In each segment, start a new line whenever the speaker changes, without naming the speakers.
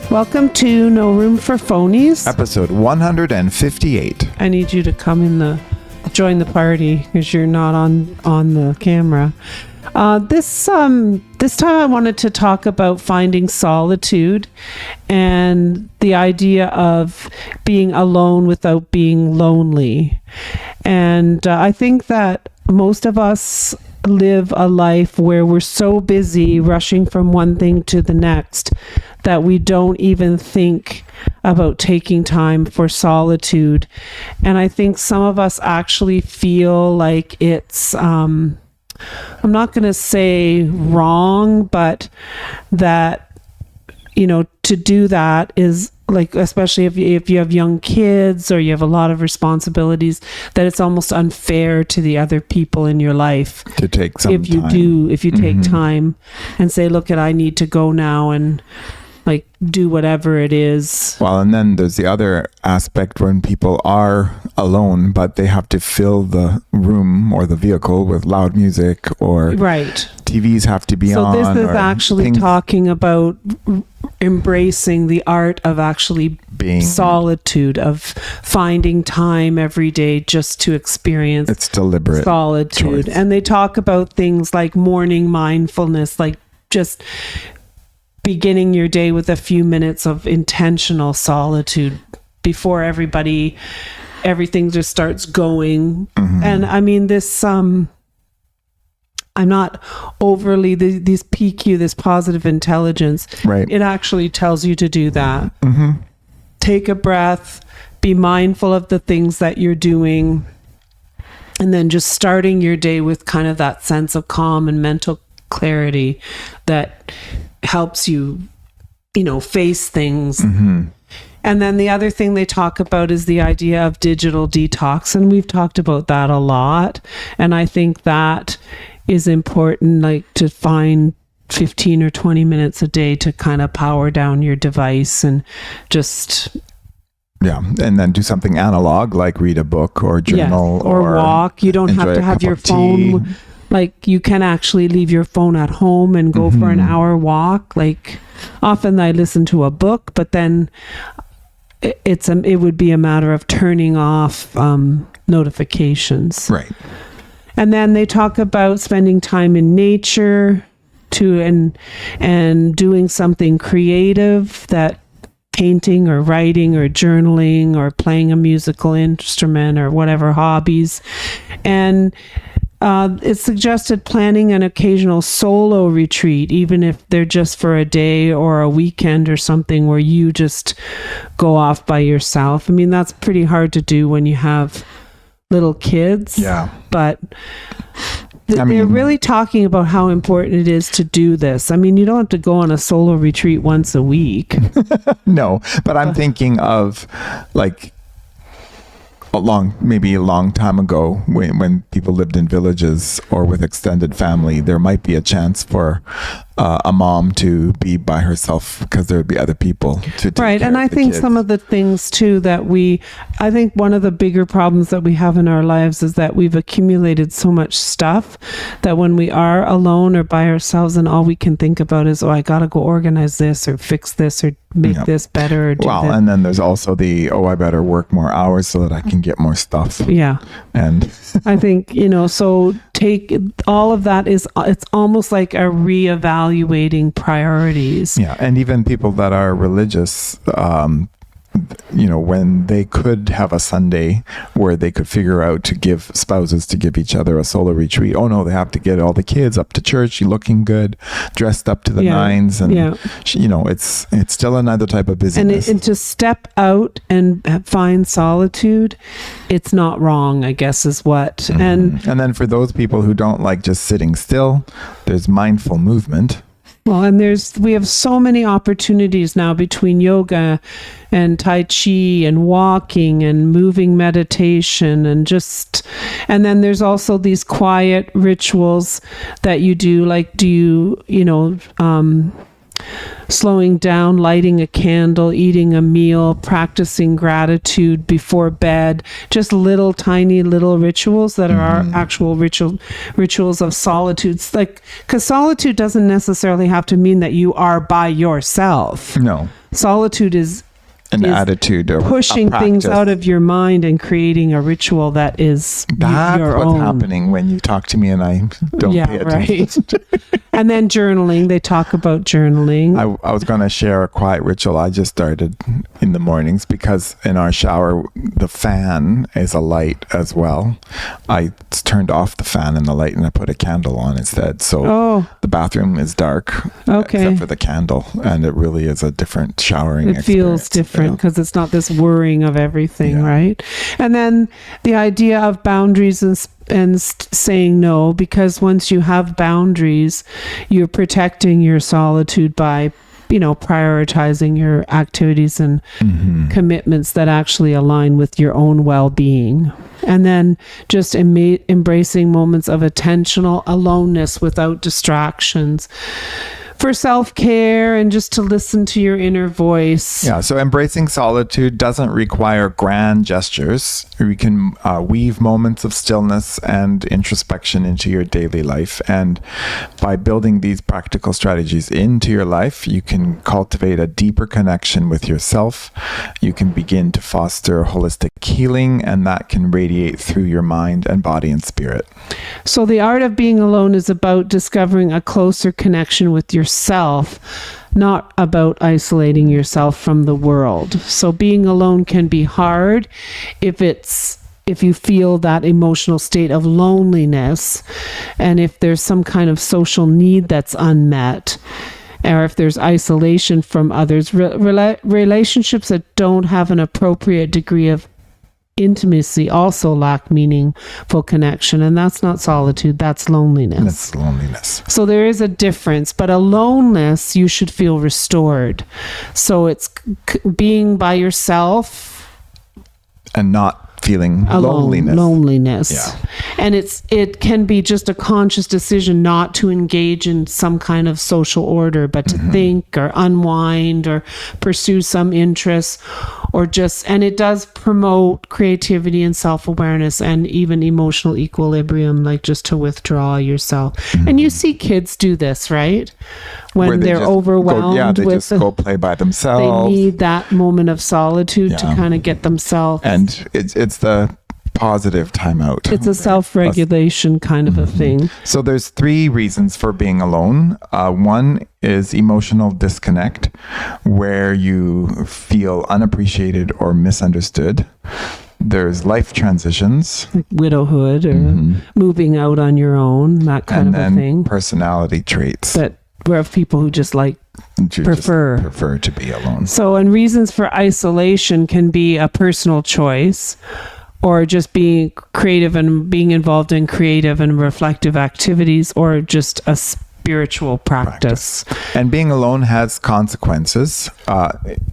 Welcome to No Room for Phonies.
Episode 158.
I need you to come join the party because you're not on the camera. This time I wanted to talk about finding solitude and the idea of being alone without being lonely. And I think that most of us live a life where we're so busy rushing from one thing to the next that we don't even think about taking time for solitude. And I think some of us actually feel like it's I'm not going to say wrong, but that, to do that is like, especially if you have young kids or you have a lot of responsibilities, that it's almost unfair to the other people in your life
to take some
if you
time.
Take time and say, look, I need to go now and like do whatever it is.
Well, and then there's the other aspect when people are alone, but they have to fill the room or the vehicle with loud music, or
right.
TVs have to be on.
So this is actually talking about embracing the art of actually being solitude, of finding time every day just to experience.
It's deliberate
solitude.
choice.
And they talk about things like morning mindfulness, like just beginning your day with a few minutes of intentional solitude before everything just starts going. Mm-hmm. And I mean, this I'm not overly these PQ, this positive intelligence,
right?
It actually tells you to do that.
Mm-hmm.
Take a breath, be mindful of the things that you're doing, and then just starting your day with kind of that sense of calm and mental clarity that helps you, face things.
Mm-hmm.
And then the other thing they talk about is the idea of digital detox. And we've talked about that a lot. And I think that is important, like to find 15 or 20 minutes a day to kind of power down your device and just...
Yeah, and then do something analog, like read a book or journal
or walk. You don't have to have your phone... Like you can actually leave your phone at home and go for an hour walk. Like often I listen to a book, but then it would be a matter of turning off notifications.
Right.
And then they talk about spending time in nature and doing something creative, that painting or writing or journaling or playing a musical instrument or whatever hobbies. And it's suggested planning an occasional solo retreat, even if they're just for a day or a weekend or something where you just go off by yourself. I mean, that's pretty hard to do when you have little kids.
Yeah.
But they're really talking about how important it is to do this. I mean, you don't have to go on a solo retreat once a week.
No, but I'm thinking of like maybe a long time ago when people lived in villages or with extended family, there might be a chance for a mom to be by herself because there would be other people to take
right.
care
And
of
I
the
think
kids.
some of the things too I think one of the bigger problems that we have in our lives is that we've accumulated so much stuff that when we are alone or by ourselves and all we can think about is, I got to go organize this or fix this or make this better or do that.
And then there's also I better work more hours so that I can get more stuff.
Yeah.
And
I think, so take all of that it's almost like a reevaluating priorities.
Yeah. And even people that are religious, when they could have a Sunday where they could figure out to give each other a solo retreat. Oh no, they have to get all the kids up to church, looking good, dressed up to the nines. And, it's still another type of busyness.
And to step out and find solitude, it's not wrong, I guess is what.
Mm-hmm. And then for those people who don't like just sitting still, there's mindful movement.
Well, and we have so many opportunities now between yoga and Tai Chi and walking and moving meditation and then there's also these quiet rituals that you do, like slowing down, lighting a candle, eating a meal, practicing gratitude before bed, just little tiny little rituals that are our actual rituals of solitude. Like, because solitude doesn't necessarily have to mean that you are by yourself.
No.
Solitude is
an attitude or
pushing things out of your mind and creating a ritual that is
that's
your
what's
own.
Happening when you talk to me and I don't pay attention.
Right. And then journaling, they talk about journaling.
I was going to share a quiet ritual I just started in the mornings, because in our shower the fan is a light as well. I turned off the fan and the light and I put a candle on instead, so the bathroom is dark except for the candle, and it really is a different showering experience.
Feels different because it's not this worrying of everything, right? And then the idea of boundaries and saying no, because once you have boundaries, you're protecting your solitude by, prioritizing your activities and commitments that actually align with your own well-being. And then just embracing moments of attentional aloneness without distractions, for self-care and just to listen to your inner voice.
Yeah, so embracing solitude doesn't require grand gestures. You can weave moments of stillness and introspection into your daily life. And by building these practical strategies into your life, you can cultivate a deeper connection with yourself. You can begin to foster holistic healing, and that can radiate through your mind and body and spirit.
So the art of being alone is about discovering a closer connection with yourself, not about isolating yourself from the world. So being alone can be hard if you feel that emotional state of loneliness, and if there's some kind of social need that's unmet, or if there's isolation from others. Relationships that don't have an appropriate degree of intimacy also lack meaningful connection, and that's not solitude, that's loneliness.
That's loneliness.
So there is a difference, but aloneness, you should feel restored. So it's being by yourself
and not feeling
loneliness.
Yeah.
And it can be just a conscious decision not to engage in some kind of social order, but to think or unwind or pursue some interests, and it does promote creativity and self-awareness and even emotional equilibrium, like just to withdraw yourself. And you see kids do this, right? When they're overwhelmed
they just go play by themselves.
They need that moment of solitude to kind of get themselves.
And it's the positive timeout.
It's a self-regulation kind of a thing.
So there's 3 reasons for being alone. One is emotional disconnect, where you feel unappreciated or misunderstood. There's life transitions,
like widowhood or moving out on your own, that kind of a thing.
Personality traits.
We're of people who just prefer
to be alone.
So, and reasons for isolation can be a personal choice, or just being creative and being involved in creative and reflective activities, or just a spiritual practice.
And being alone has consequences,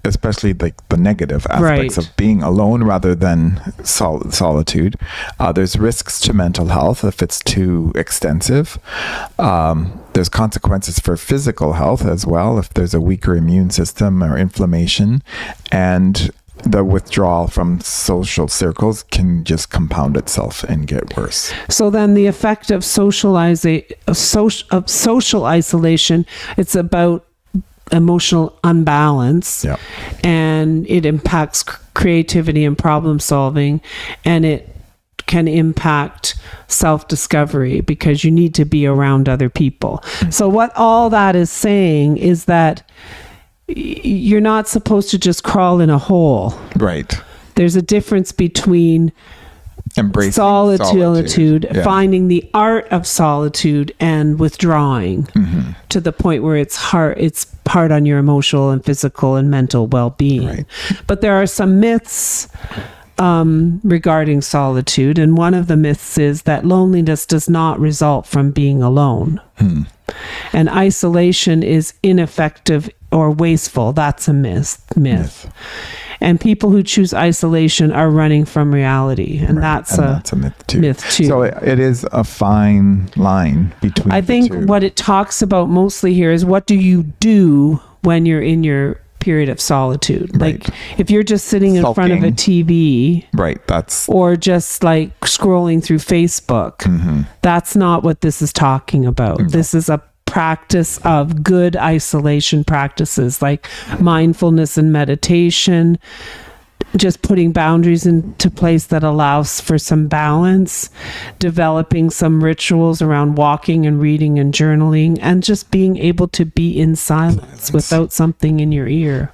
especially like the negative aspects of being alone rather than solitude. There's risks to mental health if it's too extensive. There's consequences for physical health as well if there's a weaker immune system or inflammation. And the withdrawal from social circles can just compound itself and get worse.
So then the effect of social isolation, it's about emotional unbalance, and it impacts creativity and problem solving, and it can impact self-discovery because you need to be around other people. So what all that is saying is that you're not supposed to just crawl in a hole.
Right.
There's a difference between
embracing
solitude, finding the art of solitude, and withdrawing to the point where it's hard on your emotional and physical and mental well-being.
Right.
But there are some myths regarding solitude, and one of the myths is that loneliness does not result from being alone. And isolation is ineffective or wasteful. That's a myth. And people who choose isolation are running from reality, and that's a myth too.
So it is a fine line between
I think
the two.
What it talks about mostly here is, what do you do when you're in your period of solitude.
Right.
Like if you're just sitting in front of a TV,
right, that's
or just like scrolling through Facebook, that's not what this is talking about. No. This is a practice of good isolation practices like mindfulness and meditation, just putting boundaries into place that allows for some balance, developing some rituals around walking and reading and journaling, and just being able to be in silence without something in your ear.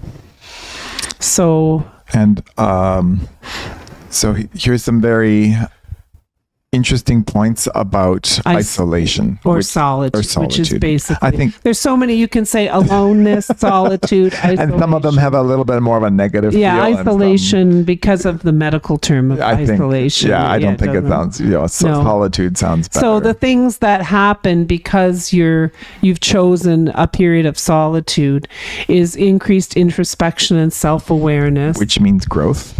So
here's some very interesting points about isolation
or solitude, which is basically,
I think
there's so many. You can say aloneness, solitude, isolation.
And some of them have a little bit more of a negative feel.
Isolation, because of the medical term of isolation.
I don't think it sounds, solitude sounds better.
So the things that happen because you've chosen a period of solitude is increased introspection and self-awareness.
Which means growth.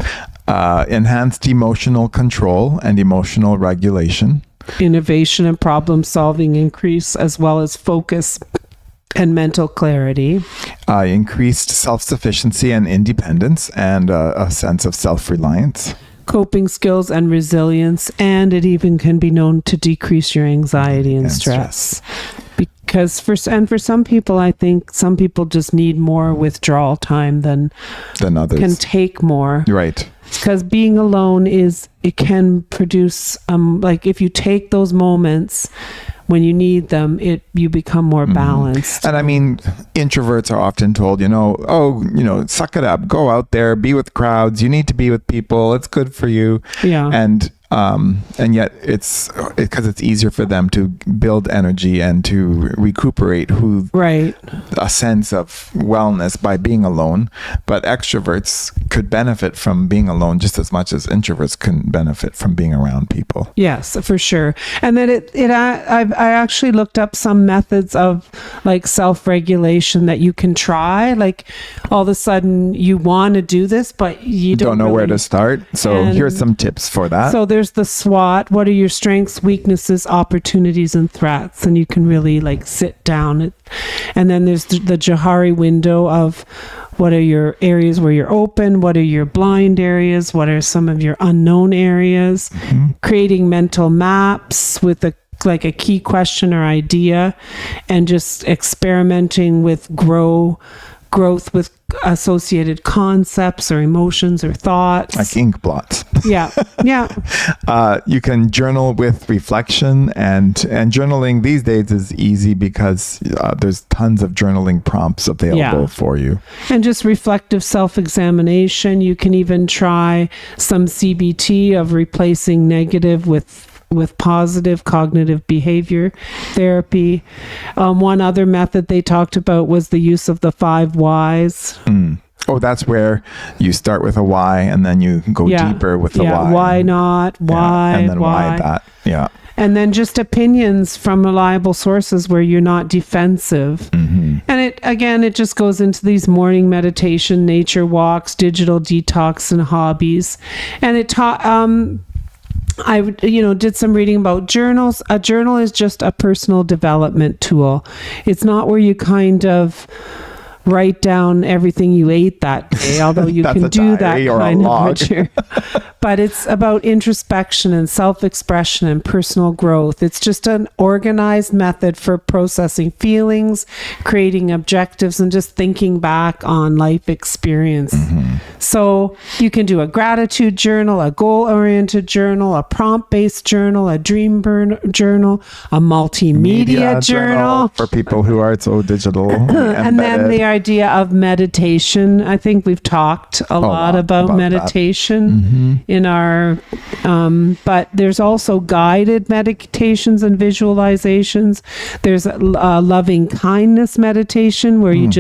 Enhanced emotional control and emotional regulation.
Innovation and problem solving increase, as well as focus and mental clarity.
Increased self-sufficiency and independence, and a sense of self-reliance.
Coping skills and resilience, and it even can be known to decrease your anxiety and stress. Because for some people, I think some people just need more withdrawal time than others. Can take more.
Right.
Because being alone it can produce, like if you take those moments when you need them, you become more balanced.
And I mean, introverts are often told, suck it up, go out there, be with crowds. You need to be with people. It's good for you.
Yeah.
And yet it's because it's easier for them to build energy and to recuperate a sense of wellness by being alone. But extroverts could benefit from being alone just as much as introverts can benefit from being around people.
Yes, for sure. And then I actually looked up some methods of like self-regulation that you can try. Like all of a sudden you want to do this, but you don't know
where to start. So here's some tips for that.
So there's the SWOT. What are your strengths, weaknesses, opportunities, and threats? And you can really like sit down. And then there's the Johari window of what are your areas where you're open? What are your blind areas? What are some of your unknown areas? Creating mental maps with a key question or idea, and just experimenting with growth with associated concepts or emotions or thoughts.
Like ink blots.
Yeah.
You can journal with reflection, and journaling these days is easy because there's tons of journaling prompts available for you. And
just reflective self-examination. You can even try some CBT of replacing negative with positive cognitive behavior therapy. One other method they talked about was the use of the 5 whys.
Oh, that's where you start with a why and then you go deeper with the why.
Why not? Why?
And then why that? Yeah.
And then just opinions from reliable sources where you're not defensive. And it just goes into these morning meditation, nature walks, digital detox, and hobbies. And I did some reading about journals. A journal is just a personal development tool. It's not where you kind of write down everything you ate that day, although you can do that kind of but it's about introspection and self-expression and personal growth. It's just an organized method for processing feelings, creating objectives, and just thinking back on life experience. So you can do a gratitude journal, a goal-oriented journal, a prompt-based journal, a dream journal, a multimedia journal
for people who are so digital.
And then the idea of meditation. I think we've talked a lot about meditation in our, but there's also guided meditations and visualizations. There's a loving kindness meditation where you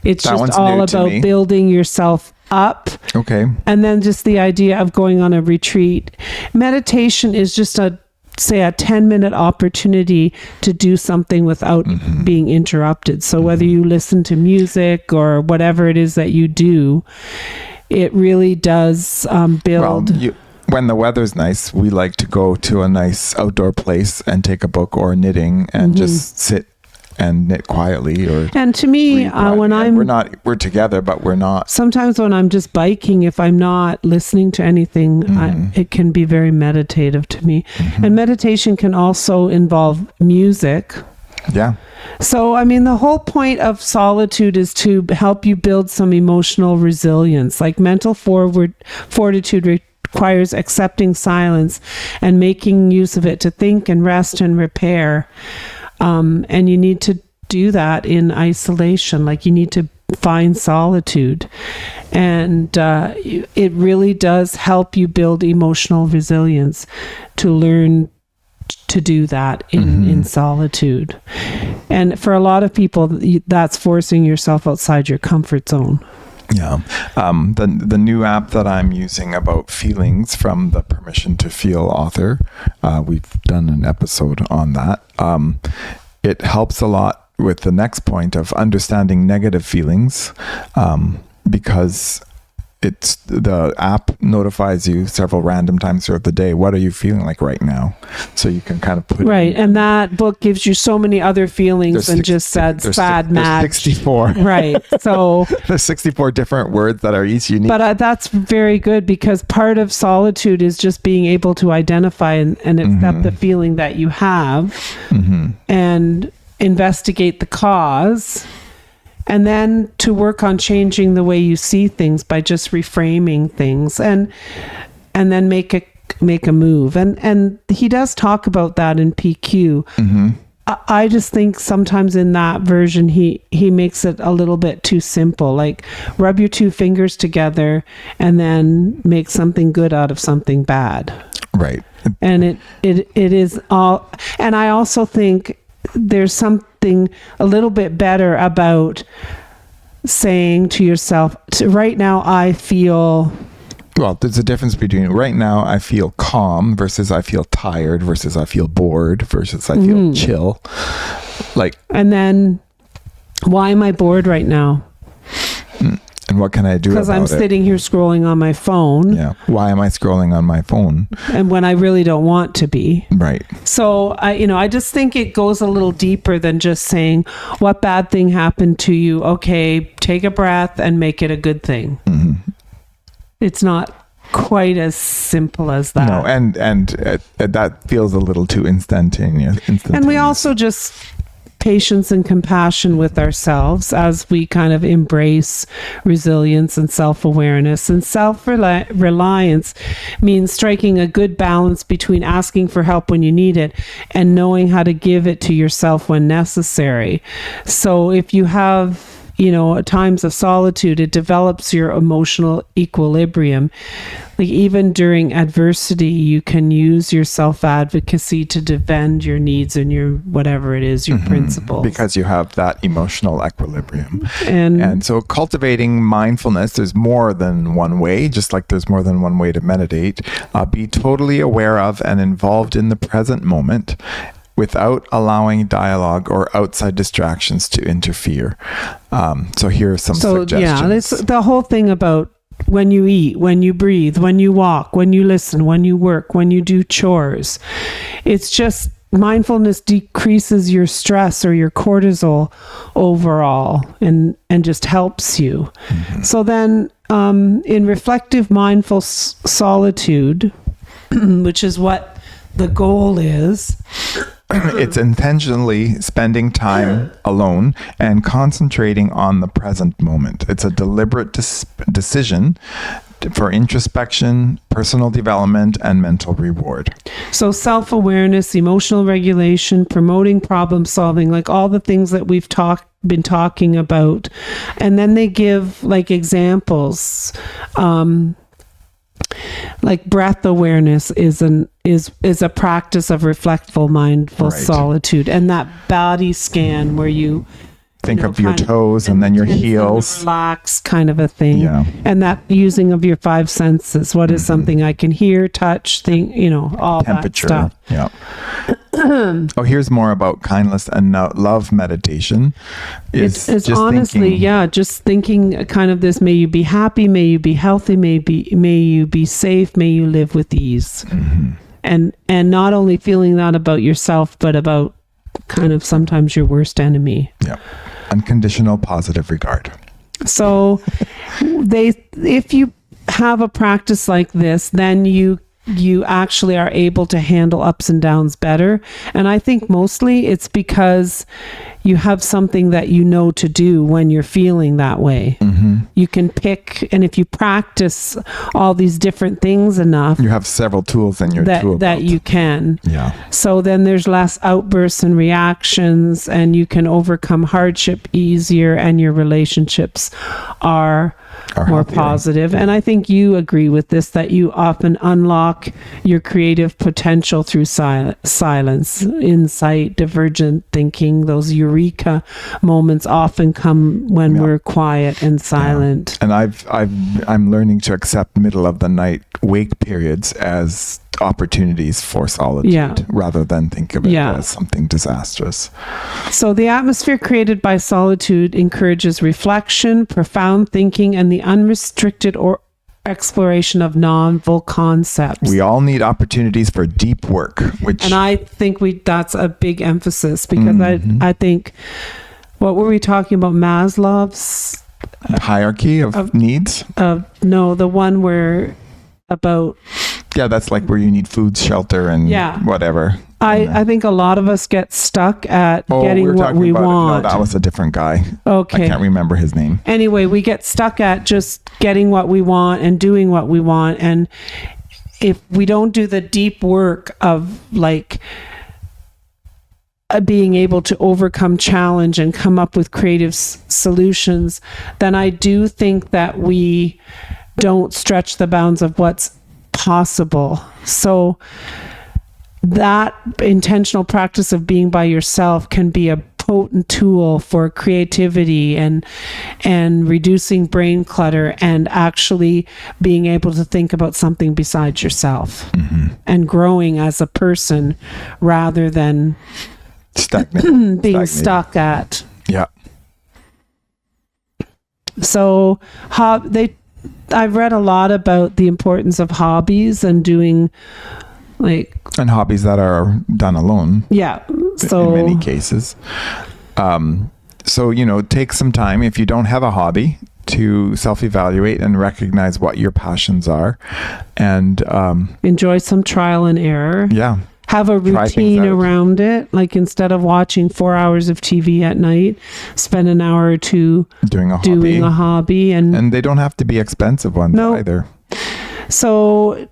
it's just all about building yourself up.
Okay.
And then just the idea of going on a retreat. Meditation is just a 10-minute opportunity to do something without being interrupted. So whether you listen to music or whatever it is that you do, it really does build.
Well, when the weather's nice, we like to go to a nice outdoor place and take a book or knitting and just sit and knit quietly, or
and to me
we're together, but we're not.
Sometimes when I'm just biking, if I'm not listening to anything, it can be very meditative to me. And meditation can also involve music.
Yeah.
So, I mean, the whole point of solitude is to help you build some emotional resilience. Like mental fortitude requires accepting silence and making use of it to think and rest and repair. And you need to do that in isolation. Like you need to find solitude. And it really does help you build emotional resilience to learn to do that in solitude. And for a lot of people, that's forcing yourself outside your comfort zone.
Yeah. The new app that I'm using about feelings from the Permission to Feel author, we've done an episode on that. It helps a lot with the next point of understanding negative feelings, because the app notifies you several random times throughout the day. What are you feeling like right now? So you can kind of put
right. And that book gives you so many other feelings than just sad, mad.
There's 64.
Right. So
there's 64 different words that are each unique.
But that's very good, because part of solitude is just being able to identify and accept the feeling that you have and investigate the cause. And then to work on changing the way you see things by just reframing things and then make a move. And he does talk about that in PQ. I just think sometimes in that version, he makes it a little bit too simple. Like rub your two fingers together and then make something good out of something bad.
Right.
And it is all. And I also think there's something a little bit better about saying to yourself, right now I feel...
Well, there's a difference between right now I feel calm versus I feel tired versus I feel bored versus I feel chill. And
then, why am I bored right now?
And what can I do about it?
Because I'm sitting here scrolling on my phone.
Yeah. Why am I scrolling on my phone?
And when I really don't want to be.
Right.
So, I just think it goes a little deeper than just saying, what bad thing happened to you? Okay, take a breath and make it a good thing. It's not quite as simple as that.
No, and that feels a little too instantaneous.
And we also just... patience and compassion with ourselves as we kind of embrace resilience and self-awareness. And self-reliance means striking a good balance between asking for help when you need it and knowing how to give it to yourself when necessary. So if you have, times of solitude, it develops your emotional equilibrium. Like even during adversity, you can use your self-advocacy to defend your needs and your whatever it is, your principles. Because
you have that emotional equilibrium.
And
so cultivating mindfulness, there's more than one way, just like there's more than one way to meditate. Be totally aware of and involved in the present moment without allowing dialogue or outside distractions to interfere. So here are some suggestions.
Yeah, it's the whole thing about when you eat, when you breathe, when you walk, when you listen, when you work, when you do chores. It's just mindfulness decreases your stress or your cortisol overall and just helps you. So then in reflective mindful solitude, which is what the goal is,
it's intentionally spending time alone and concentrating on the present moment. It's a deliberate decision for introspection, personal development, and mental reward.
So self-awareness, emotional regulation, promoting problem solving, like all the things that we've been talking about. And then they give like examples. Like breath awareness is a practice of reflectful, mindful solitude, and that body scan where you
think of your toes and then your heels,
relax, kind of a thing.
Yeah.
And that using of your five senses. What is something I can hear, touch, think, all
temperature.
That stuff.
Yeah. Here's more about kindness and love meditation.
It's honestly, just thinking kind of this: may you be happy, may you be healthy, may you be safe, may you live with ease. And not only feeling that about yourself, but about kind of sometimes your worst enemy.
Yeah. Unconditional positive regard.
So if you have a practice like this, then you actually are able to handle ups and downs better. And I think mostly it's because you have something that you know to do when you're feeling that way. Mm-hmm. You can pick, and if you practice all these different things enough,
you have several tools in your tool belt
that you can.
Yeah.
So then there's less outbursts and reactions, and you can overcome hardship easier, and your relationships are more
happier.
positive. And I think you agree with this, that you often unlock your creative potential through silence, insight, divergent thinking. Those eureka moments often come when we're quiet and silent.
Yeah. And I'm learning to accept middle of the night wake periods as opportunities for solitude rather than think of it as something disastrous.
So the atmosphere created by solitude encourages reflection, profound thinking, and the unrestricted or exploration of novel concepts.
We all need opportunities for deep work,
and I think that's a big emphasis, because I think, what were we talking about? Maslow's
hierarchy of needs?
No, the one where about...
Yeah, that's like where you need food, shelter, and whatever.
I think a lot of us get stuck at getting what we want.
No, that was a different guy.
Okay.
I can't remember his name.
Anyway, we get stuck at just getting what we want and doing what we want. And if we don't do the deep work of like being able to overcome challenge and come up with creative solutions, then I do think that we don't stretch the bounds of what's possible. So that intentional practice of being by yourself can be a potent tool for creativity and reducing brain clutter, and actually being able to think about something besides yourself, and growing as a person rather than being stuck at.
Yeah.
So I've read a lot about the importance of hobbies and doing
and hobbies that are done alone.
Yeah. So
in many cases. So, take some time, if you don't have a hobby, to self-evaluate and recognize what your passions are, and
enjoy some trial and error.
Yeah.
Have a routine around it. Like, instead of watching 4 hours of TV at night, spend an hour or two doing a hobby. And
they don't have to be expensive ones either.
So,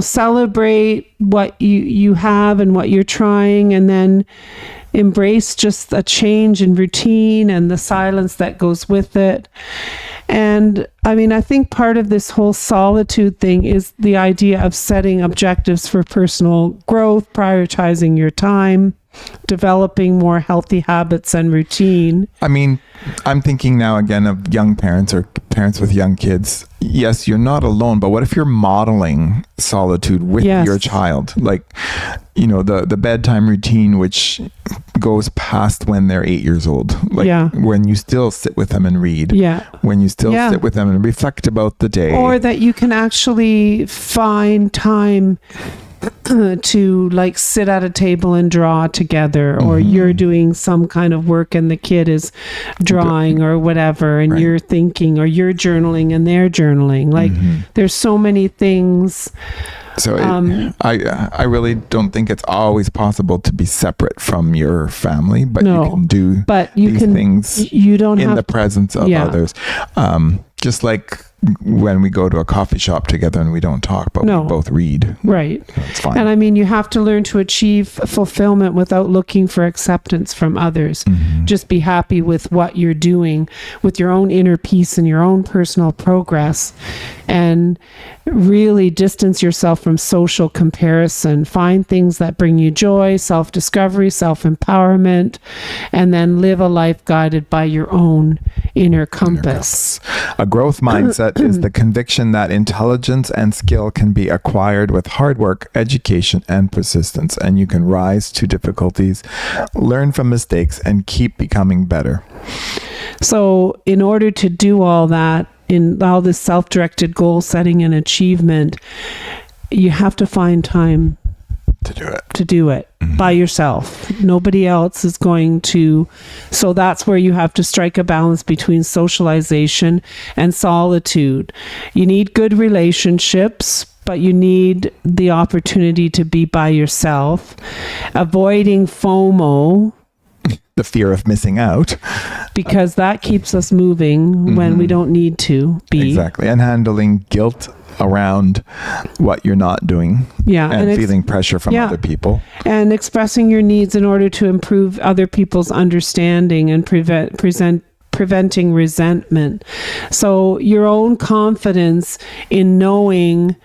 celebrate what you have and what you're trying, and then embrace just a change in routine and the silence that goes with it. And I think part of this whole solitude thing is the idea of setting objectives for personal growth, prioritizing your time, developing more healthy habits and routine.
I'm thinking now again of young parents or parents with young kids. Yes, you're not alone, but what if you're modeling solitude with your child? Like, the bedtime routine, which goes past when they're 8 years old. Like when you still sit with them and read. Yeah. When you still sit with them and reflect about the day.
Or that you can actually find time to sit at a table and draw together, or you're doing some kind of work and the kid is drawing or whatever, and you're thinking, or you're journaling and they're journaling. There's so many things.
So I really don't think it's always possible to be separate from your family, but you can do these things
you don't
in the presence of others. Just like when we go to a coffee shop together and we don't talk, but we both read.
Right.
That's fine.
And you have to learn to achieve fulfillment without looking for acceptance from others. Just be happy with what you're doing, with your own inner peace and your own personal progress, and really distance yourself from social comparison. Find things that bring you joy, self-discovery, self-empowerment, and then live a life guided by your own inner compass.
A growth mindset is the conviction that intelligence and skill can be acquired with hard work, education, and persistence, and you can rise to difficulties, learn from mistakes, and keep becoming better.
So in order to do all that, in all this self-directed goal setting and achievement, you have to find time
to do it
by yourself. Nobody else is going to. So that's where you have to strike a balance between socialization and solitude. You need good relationships, but you need the opportunity to be by yourself. Avoiding FOMO,
the fear of missing out,
because that keeps us moving when we don't need to be.
Exactly. And handling guilt around what you're not doing, and feeling pressure from other people,
and expressing your needs in order to improve other people's understanding and preventing resentment. So your own confidence in knowing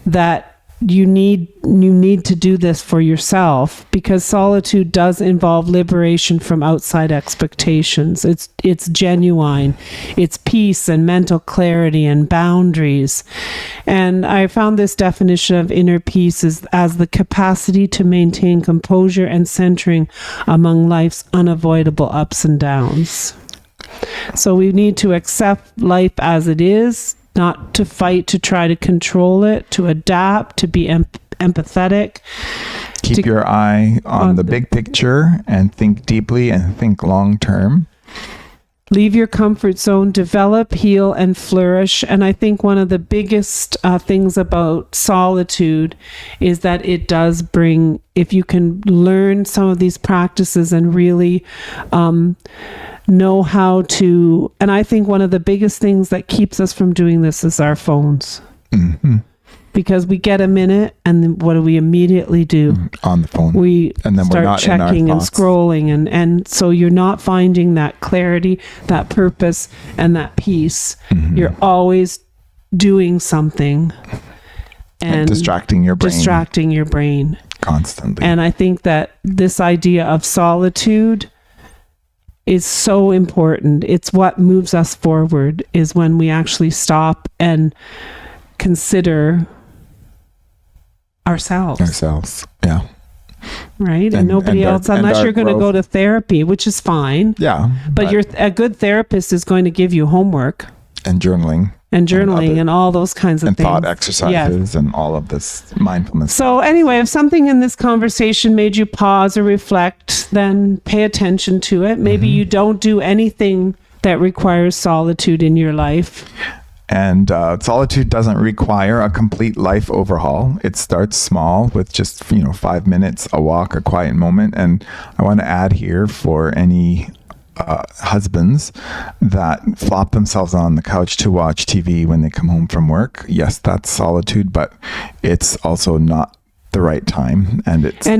that you need to do this for yourself, because solitude does involve liberation from outside expectations. It's genuine. It's peace and mental clarity and boundaries. And I found this definition of inner peace as the capacity to maintain composure and centering among life's unavoidable ups and downs. So we need to accept life as it is, not to fight to try to control it, to adapt, to be empathetic.
Keep your eye on the big picture and think deeply and think long term.
Leave your comfort zone, develop, heal, and flourish. And I think one of the biggest things about solitude is that it does bring, if you can learn some of these practices and really know how to, and I think one of the biggest things that keeps us from doing this is our phones. Because we get a minute and then what do we immediately do?
On the phone.
And then start checking and scrolling. And so you're not finding that clarity, that purpose, and that peace. You're always doing something. And
distracting your
brain.
Constantly.
And I think that this idea of solitude is so important. It's what moves us forward, is when we actually stop and consider ourselves.
Yeah.
Right? And nobody else, unless you're going to go to therapy, which is fine.
Yeah.
But a good therapist is going to give you homework.
And journaling.
And all those kinds of things.
And thought exercises and all of this mindfulness.
So anyway, if something in this conversation made you pause or reflect, then pay attention to it. Maybe you don't do anything that requires solitude in your life.
And solitude doesn't require a complete life overhaul. It starts small with just 5 minutes, a walk, a quiet moment. And I want to add here, for any husbands that flop themselves on the couch to watch TV when they come home from work, yes, that's solitude, but it's also not the right time, and it's I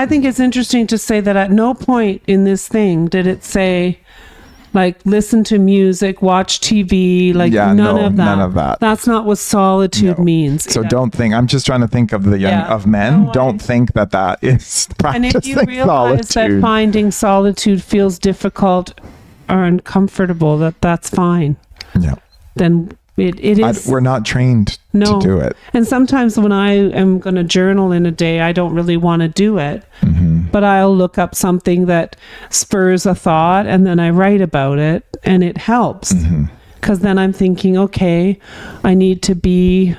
think it's interesting to say that at no point in this thing did it say, like, listen to music, watch TV, none of that. That's not what solitude means. So don't think, I'm just trying to think of the young, of men. Don't think that is practicing solitude. And if you realize
that finding solitude feels difficult or uncomfortable, that's fine. Yeah. Then it is.
We're not trained to do it.
And sometimes when I am going to journal in a day, I don't really want to do it. But I'll look up something that spurs a thought, and then I write about it, and it helps. Because then I'm thinking, okay, I need to be,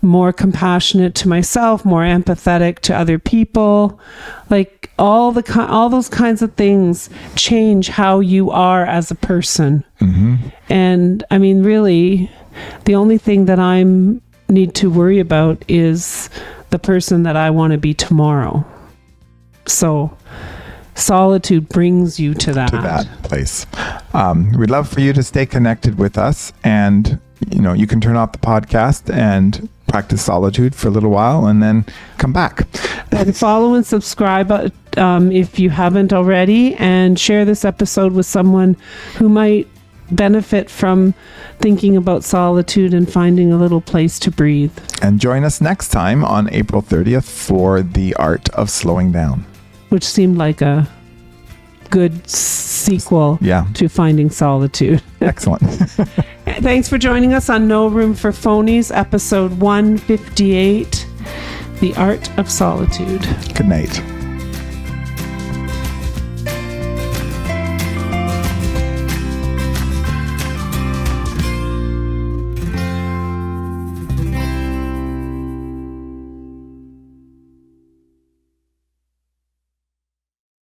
more compassionate to myself, more empathetic to other people. Like all those kinds of things change how you are as a person. And I mean, really, the only thing that I need to worry about is the person that I want to be tomorrow. So solitude brings you to that
place. We'd love for you to stay connected with us, and you can turn off the podcast and practice solitude for a little while and then come back.
And follow and subscribe if you haven't already, and share this episode with someone who might benefit from thinking about solitude and finding a little place to breathe.
And join us next time on April 30th for The Art of Slowing Down,
which seemed like a good sequel to Finding Solitude.
Excellent.
Thanks for joining us on No Room for Phonies, episode 158, The Art of Solitude.
Good night.